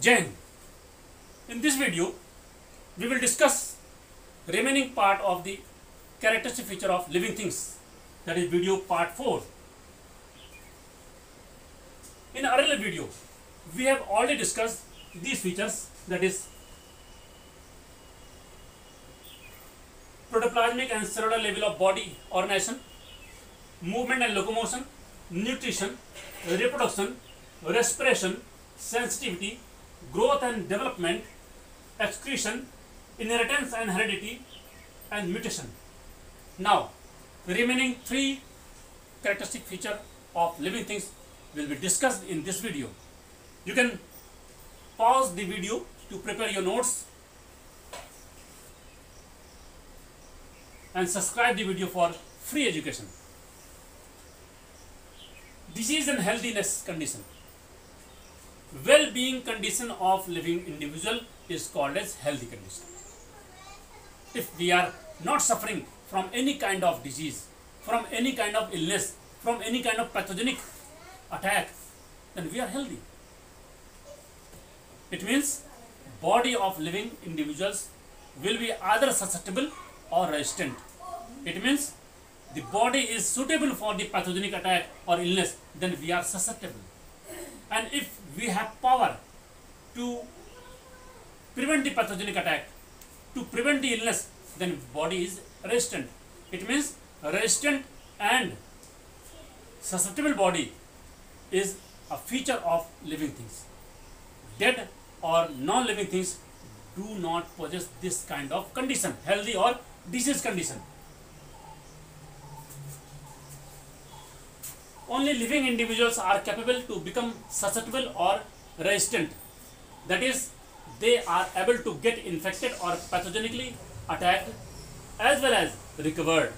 Jain. In this video, we will discuss remaining part of the characteristic feature of living things. That is video part 4. In earlier video, we have already discussed these features, that is protoplasmic and cellular level of body organization, movement and locomotion, nutrition, reproduction, respiration, sensitivity, growth and development, excretion, inheritance and heredity, and mutation. Now, the remaining 3 characteristic features of living things will be discussed in this video. You can pause the video to prepare your notes and subscribe the video for free education. Disease and healthiness condition. Well-being condition of living individual is called as healthy condition. If we are not suffering from any kind of disease, from any kind of illness, from any kind of pathogenic attack, then we are healthy. It means body of living individuals will be either susceptible or resistant. It means the body is suitable for the pathogenic attack or illness, then we are susceptible. And if we have power to prevent the pathogenic attack, to prevent the illness, then body is resistant. It means resistant and susceptible body is a feature of living things. Dead or non-living things do not possess this kind of condition, healthy or disease condition. Only living individuals are capable to become susceptible or resistant. That is, they are able to get infected or pathogenically attacked as well as recovered.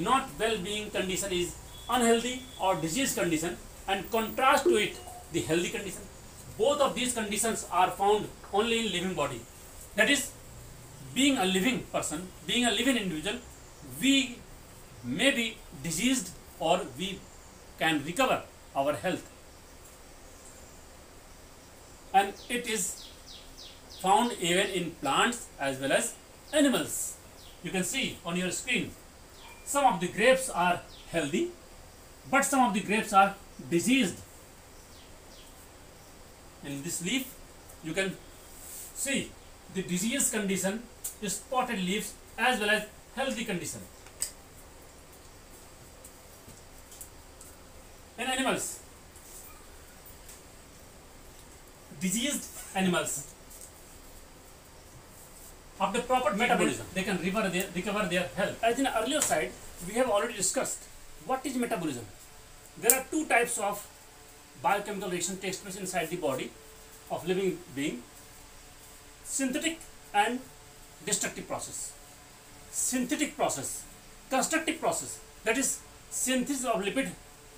Not well-being condition is unhealthy or disease condition, and contrast to it the healthy condition. Both of these conditions are found only in living body. That is, being a living person, being a living individual, we may be diseased or we can recover our health. And it is found even in plants as well as animals. You can see on your screen, some of the grapes are healthy, but some of the grapes are diseased. In this leaf, you can see the disease condition is spotted leaves as well as healthy condition. In animals, diseased animals of the proper metabolism, they can recover their health. As in earlier slide, we have already discussed what is metabolism. There are 2 types of biochemical reaction takes place inside the body of living being: synthetic and destructive process. Synthetic process, constructive process, that is synthesis of lipid,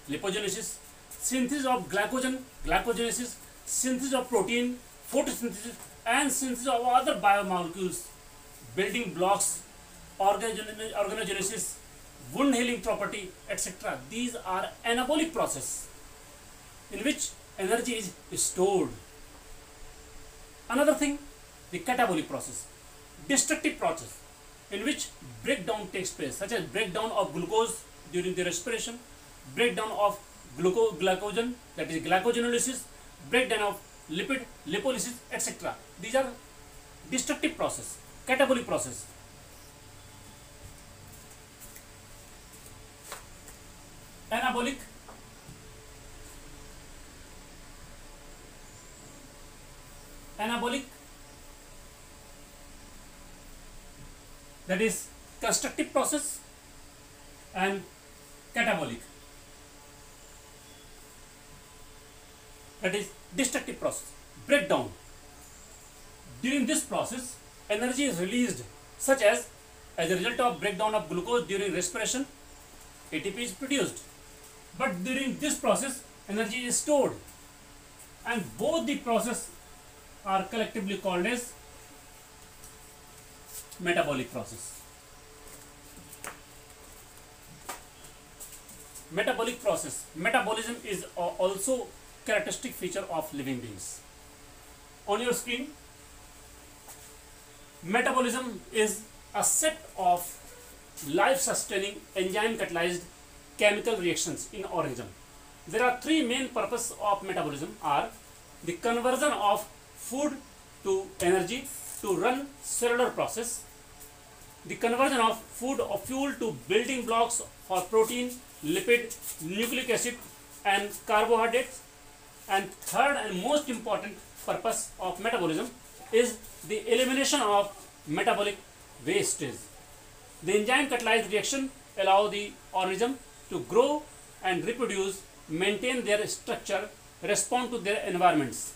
lipogenesis, synthesis of glycogen, glycogenesis, synthesis of protein, photosynthesis, and synthesis of other biomolecules, building blocks, organogenesis, wound healing property, etc. These are anabolic process in which energy is stored. Another thing, the catabolic process, destructive process in which breakdown takes place, such as breakdown of glucose during the respiration, breakdown of glycogen, that is glycogenolysis, breakdown of lipid, lipolysis, etc. These are destructive process, catabolic process. Anabolic, that is constructive process, and catabolic, that is destructive process, breakdown. During this process, energy is released, such as a result of breakdown of glucose during respiration, ATP is produced. But during this process, energy is stored, and both the process are collectively called as metabolic process. Metabolic process. Metabolism is also characteristic feature of living beings. on your screen, metabolism is a set of life-sustaining enzyme-catalyzed chemical reactions in organism. There are three main purposes of metabolism are the conversion of food to energy to run cellular process, the conversion of food or fuel to building blocks for protein, lipid, nucleic acid and carbohydrates, and third and most important purpose of metabolism is the elimination of metabolic wastage. The enzyme catalyzed reaction allow the organism to grow and reproduce, maintain their structure, respond to their environments.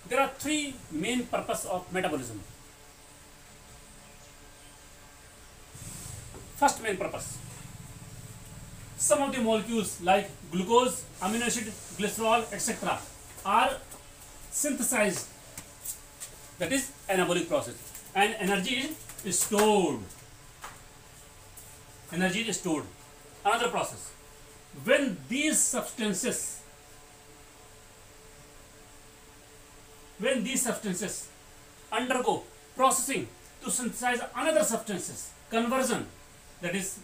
There are three main purposes of metabolism. First main purpose. Some of the molecules like glucose, amino acid, glycerol, etc. are synthesized, that is anabolic process, and energy is stored. Energy is stored. Another process. When these substances undergo processing to synthesize another substances, conversion, that is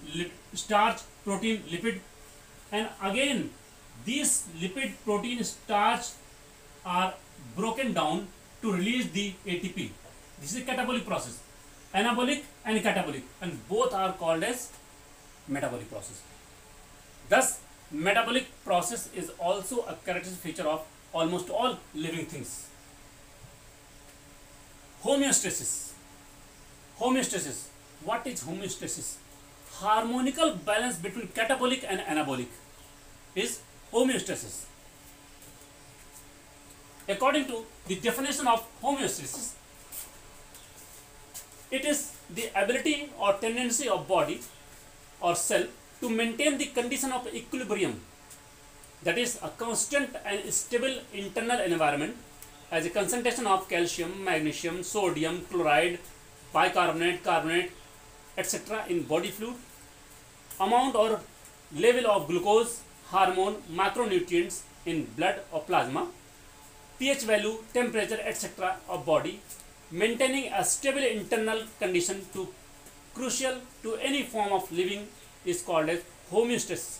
starch, protein, lipid, and again these lipid, protein, starch are broken down to release the ATP. This is a catabolic process, anabolic and catabolic, and both are called as metabolic process. Thus, metabolic process is also a characteristic feature of almost all living things. Homeostasis. Homeostasis. What is homeostasis? Harmonical balance between catabolic and anabolic is homeostasis. According to the definition of homeostasis, it is the ability or tendency of body or cell to maintain the condition of equilibrium, that is a constant and stable internal environment as a concentration of calcium, magnesium, sodium, chloride, bicarbonate, carbonate, etc. in body fluid, amount or level of glucose, hormone, macronutrients in blood or plasma, pH value, temperature, etc. of body, maintaining a stable internal condition to crucial to any form of living is called as homeostasis.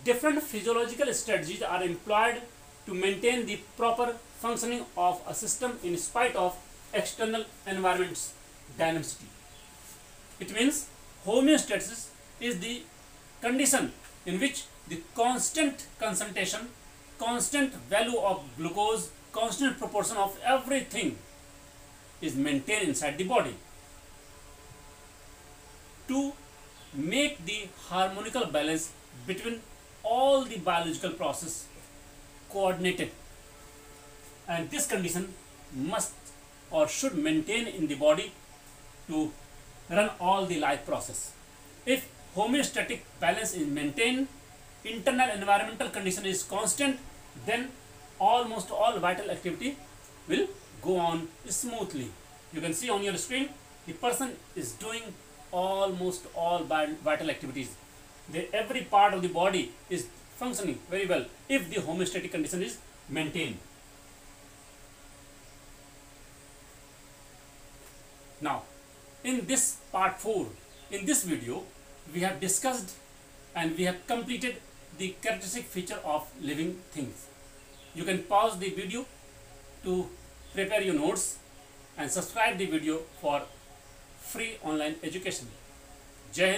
Different physiological strategies are employed to maintain the proper functioning of a system in spite of external environment's dynamicity. It means homeostasis is the condition in which the constant concentration, constant value of glucose, constant proportion of everything is maintained inside the body to make the harmonical balance between all the biological process coordinated, and this condition must or should maintain in the body to run all the life process. If homeostatic balance is maintained, internal environmental condition is constant, then almost all vital activity will go on smoothly. You can see on your screen, the person is doing almost all vital activities. Every part of the body is functioning very well if the homeostatic condition is maintained. Now, in this part 4, in this video, we have discussed and we have completed the characteristic feature of living things. You can pause the video to prepare your notes and subscribe the video for free online education. Jai Hind.